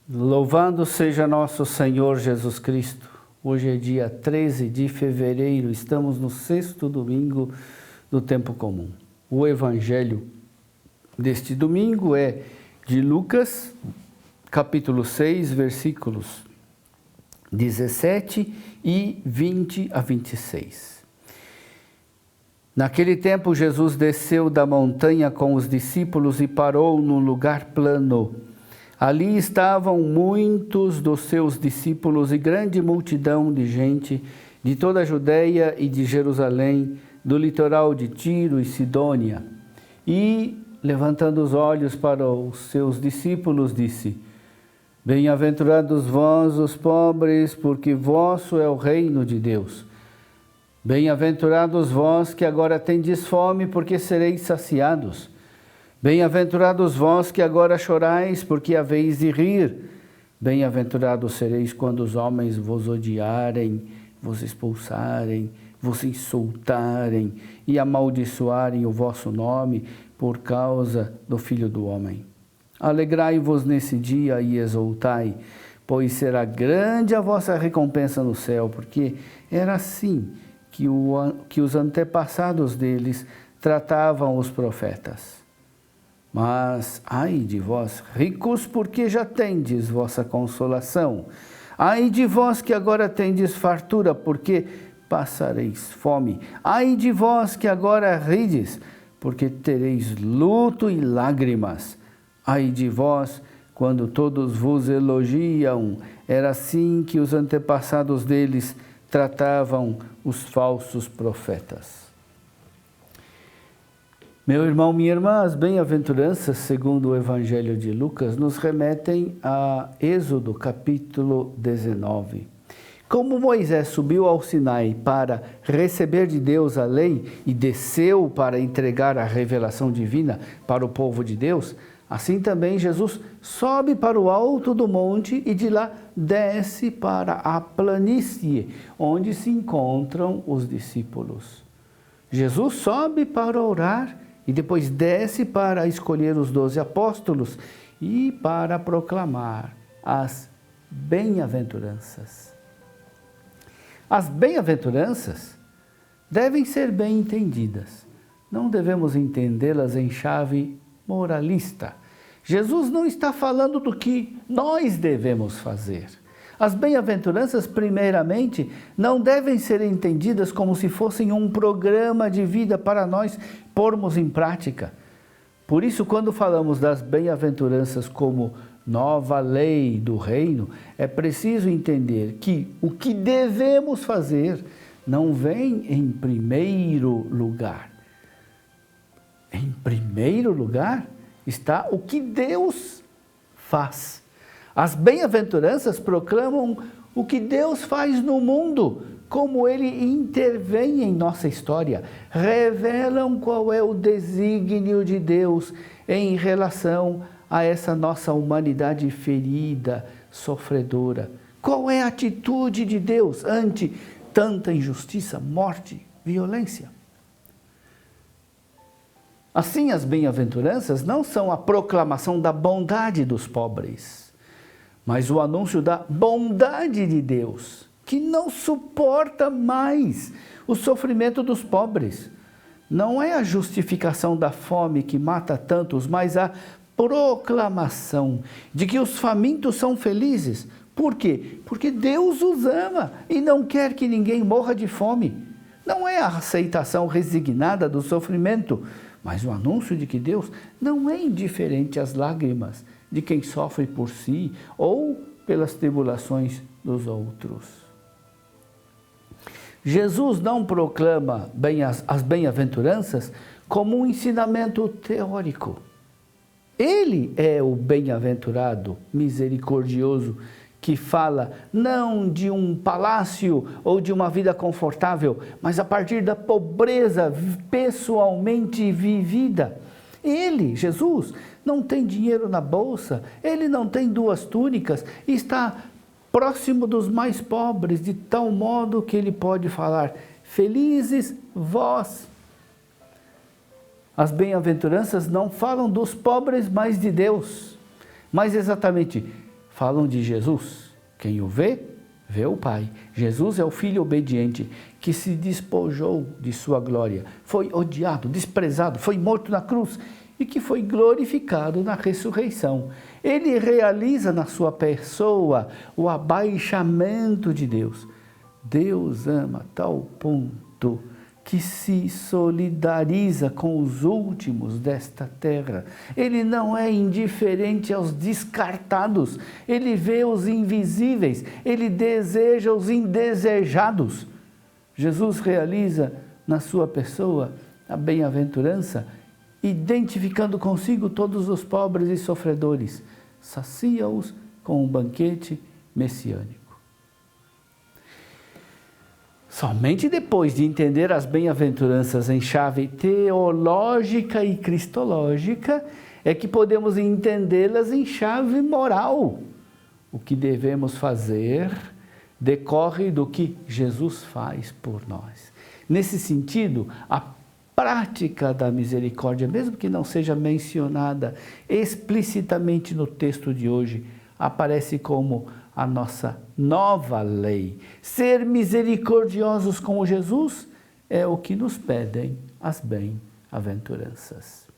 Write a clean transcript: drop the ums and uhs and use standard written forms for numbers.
Louvado seja nosso Senhor Jesus Cristo. Hoje é dia 13 de fevereiro, estamos no 6º domingo do tempo comum. O evangelho deste domingo é de Lucas, capítulo 6, versículos 17 e 20 a 26. Naquele tempo, Jesus desceu da montanha com os discípulos e parou num lugar plano. Ali estavam muitos dos seus discípulos e grande multidão de gente de toda a Judeia e de Jerusalém, do litoral de Tiro e Sidônia. E, levantando os olhos para os seus discípulos, disse: Bem-aventurados vós, os pobres, porque vosso é o reino de Deus. Bem-aventurados vós que agora tendes fome, porque sereis saciados. Bem-aventurados vós que agora chorais, porque haveis de rir. Bem-aventurados sereis quando os homens vos odiarem, vos expulsarem, vos insultarem e amaldiçoarem o vosso nome por causa do Filho do Homem. Alegrai-vos nesse dia e exultai, pois será grande a vossa recompensa no céu, porque era assim que os antepassados deles tratavam os profetas. Mas, ai de vós, ricos, porque já tendes vossa consolação. Ai de vós que agora tendes fartura, porque passareis fome. Ai de vós que agora rides, porque tereis luto e lágrimas. Ai de vós, quando todos vos elogiam, era assim que os antepassados deles tratavam os falsos profetas. Meu irmão, minha irmã, as bem-aventuranças, segundo o Evangelho de Lucas, nos remetem a Êxodo, capítulo 19. Como Moisés subiu ao Sinai para receber de Deus a lei e desceu para entregar a revelação divina para o povo de Deus, assim também Jesus sobe para o alto do monte e de lá desce para a planície, onde se encontram os discípulos. Jesus sobe para orar e depois desce para escolher os 12 apóstolos e para proclamar as bem-aventuranças. As bem-aventuranças devem ser bem entendidas. Não devemos entendê-las em chave moralista. Jesus não está falando do que nós devemos fazer. As bem-aventuranças, primeiramente, não devem ser entendidas como se fossem um programa de vida para nós pormos em prática. Por isso, quando falamos das bem-aventuranças como nova lei do reino, é preciso entender que o que devemos fazer não vem em primeiro lugar. Em primeiro lugar está o que Deus faz. As bem-aventuranças proclamam o que Deus faz no mundo, como Ele intervém em nossa história, revelam qual é o desígnio de Deus em relação a essa nossa humanidade ferida, sofredora. Qual é a atitude de Deus ante tanta injustiça, morte, violência? Assim, as bem-aventuranças não são a proclamação da bondade dos pobres, mas o anúncio da bondade de Deus, que não suporta mais o sofrimento dos pobres. Não é a justificação da fome que mata tantos, mas a proclamação de que os famintos são felizes. Por quê? Porque Deus os ama e não quer que ninguém morra de fome. Não é a aceitação resignada do sofrimento, mas o anúncio de que Deus não é indiferente às lágrimas de quem sofre por si ou pelas tribulações dos outros. Jesus não proclama as bem-aventuranças como um ensinamento teórico. Ele é o bem-aventurado, misericordioso, que fala não de um palácio ou de uma vida confortável, mas a partir da pobreza pessoalmente vivida. Ele, Jesus, não tem dinheiro na bolsa, ele não tem 2 túnicas, está próximo dos mais pobres, de tal modo que ele pode falar: felizes vós. As bem-aventuranças não falam dos pobres, mas de Deus. Mais exatamente, falam de Jesus. Quem o vê, vê o Pai. Jesus é o Filho obediente que se despojou de sua glória, foi odiado, desprezado, foi morto na cruz e que foi glorificado na ressurreição. Ele realiza na sua pessoa o abaixamento de Deus. Deus ama a tal ponto que se solidariza com os últimos desta terra. Ele não é indiferente aos descartados, ele vê os invisíveis, ele deseja os indesejados. Jesus realiza na sua pessoa a bem-aventurança, identificando consigo todos os pobres e sofredores, sacia-os com um banquete messiânico. Somente depois de entender as bem-aventuranças em chave teológica e cristológica é que podemos entendê-las em chave moral. O que devemos fazer decorre do que Jesus faz por nós. Nesse sentido, a prática da misericórdia, mesmo que não seja mencionada explicitamente no texto de hoje, aparece como a nossa nova lei. Ser misericordiosos como Jesus é o que nos pedem as bem-aventuranças.